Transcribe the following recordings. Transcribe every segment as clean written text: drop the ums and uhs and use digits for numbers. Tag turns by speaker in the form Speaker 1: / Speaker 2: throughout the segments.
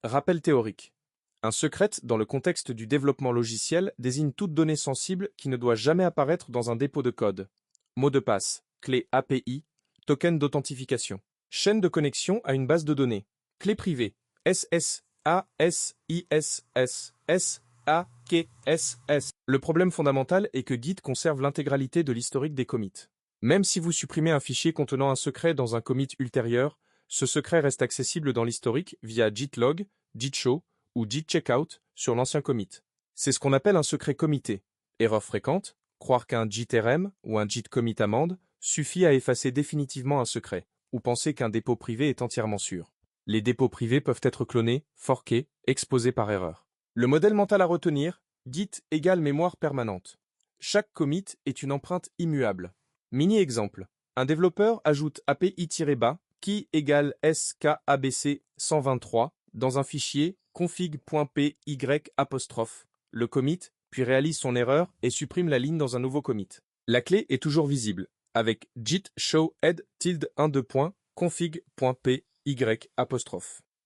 Speaker 1: Rappel théorique. Un secret dans le contexte du développement logiciel désigne toute donnée sensible qui ne doit jamais apparaître dans un dépôt de code. Mot de passe, clé API, token d'authentification. Chaîne de connexion à une base de données. Clé privée, SSASISSSAKSS. Le problème fondamental est que Git conserve l'intégralité de l'historique des commits. Même si vous supprimez un fichier contenant un secret dans un commit ultérieur, ce secret reste accessible dans l'historique via gitlog, gitshow ou gitcheckout sur l'ancien commit. C'est ce qu'on appelle un secret commité. Erreur fréquente, croire qu'un gitrm ou un git commit amende suffit à effacer définitivement un secret, ou penser qu'un dépôt privé est entièrement sûr. Les dépôts privés peuvent être clonés, forkés, exposés par erreur. Le modèle mental à retenir, Git égale mémoire permanente. Chaque commit est une empreinte immuable. Mini-exemple. Un développeur ajoute API-bas qui égale skabc 123 dans un fichier config.py', le commit, puis réalise son erreur et supprime la ligne dans un nouveau commit. La clé est toujours visible, avec git show head config.py'.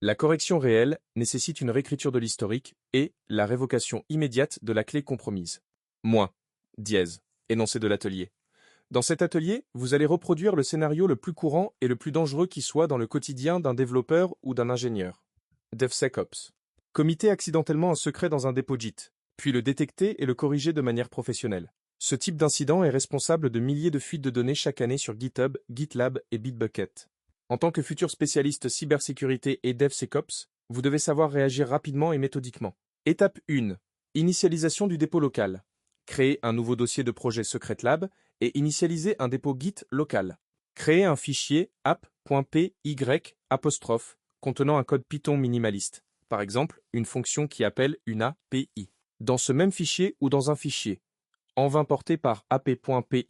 Speaker 1: La correction réelle nécessite une réécriture de l'historique et la révocation immédiate de la clé compromise. Énoncé de l'atelier. Dans cet atelier, vous allez reproduire le scénario le plus courant et le plus dangereux qui soit dans le quotidien d'un développeur ou d'un ingénieur. DevSecOps. Committer accidentellement un secret dans un dépôt Git, puis le détecter et le corriger de manière professionnelle. Ce type d'incident est responsable de milliers de fuites de données chaque année sur GitHub, GitLab et Bitbucket. En tant que futur spécialiste cybersécurité et DevSecOps, vous devez savoir réagir rapidement et méthodiquement. Étape 1. Initialisation du dépôt local. Créer un nouveau dossier de projet Secret Lab et initialiser un dépôt Git local. Créer un fichier app.py' contenant un code Python minimaliste, par exemple une fonction qui appelle une API. Dans ce même fichier ou dans un fichier, env porté par app.py',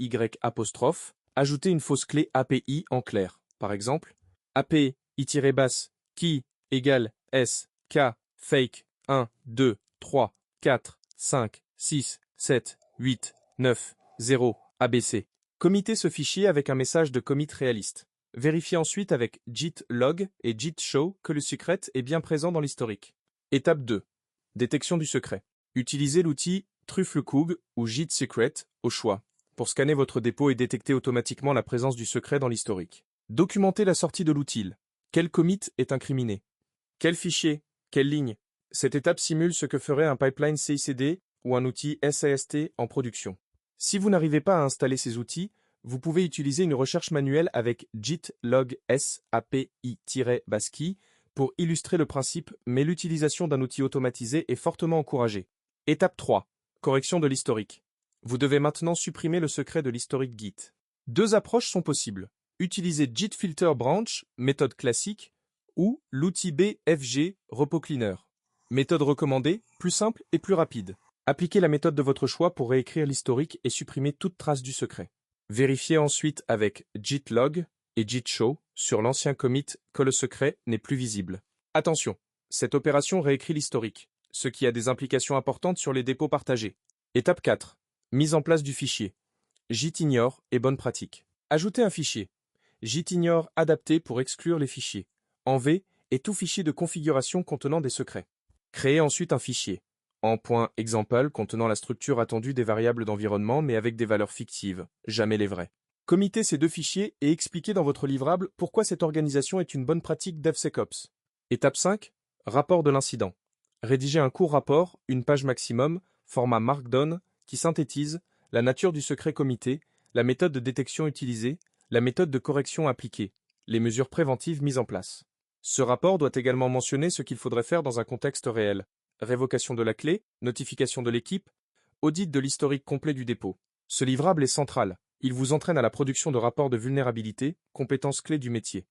Speaker 1: ajoutez une fausse clé API en clair, par exemple API-bass qui égale s k fake 1 2 3 4 5 6 7 8 9 0 ABC. Committez ce fichier avec un message de commit réaliste. Vérifiez ensuite avec gitlog et gitshow que le secret est bien présent dans l'historique. Étape 2. Détection du secret. Utilisez l'outil Trufflecoug ou GitSecret au choix pour scanner votre dépôt et détecter automatiquement la présence du secret dans l'historique. Documentez la sortie de l'outil. Quel commit est incriminé? Quel fichier? Quelle ligne? Cette étape simule ce que ferait un pipeline CI/CD ou un outil SAST en production. Si vous n'arrivez pas à installer ces outils, vous pouvez utiliser une recherche manuelle avec gitlog s API-basski pour illustrer le principe, mais l'utilisation d'un outil automatisé est fortement encouragée. Étape 3. Correction de l'historique. Vous devez maintenant supprimer le secret de l'historique Git. Deux approches sont possibles. Utilisez gitfilterbranch, méthode classique, ou l'outil BFG, repos cleaner. Méthode recommandée, plus simple et plus rapide. Appliquez la méthode de votre choix pour réécrire l'historique et supprimer toute trace du secret. Vérifiez ensuite avec gitlog et gitshow sur l'ancien commit que le secret n'est plus visible. Attention, cette opération réécrit l'historique, ce qui a des implications importantes sur les dépôts partagés. Étape 4. Mise en place du fichier. Gitignore et bonne pratique. Ajoutez un fichier. Gitignore adapté pour exclure les fichiers. Env et tout fichier de configuration contenant des secrets. Créez ensuite un fichier. En .example contenant la structure attendue des variables d'environnement mais avec des valeurs fictives, jamais les vraies. Committez ces deux fichiers et expliquez dans votre livrable pourquoi cette organisation est une bonne pratique DevSecOps. Étape 5. Rapport de l'incident. Rédigez un court rapport, une page maximum, format Markdown, qui synthétise la nature du secret commité, la méthode de détection utilisée, la méthode de correction appliquée, les mesures préventives mises en place. Ce rapport doit également mentionner ce qu'il faudrait faire dans un contexte réel. Révocation de la clé, notification de l'équipe, audit de l'historique complet du dépôt. Ce livrable est central. Il vous entraîne à la production de rapports de vulnérabilité, compétence clé du métier.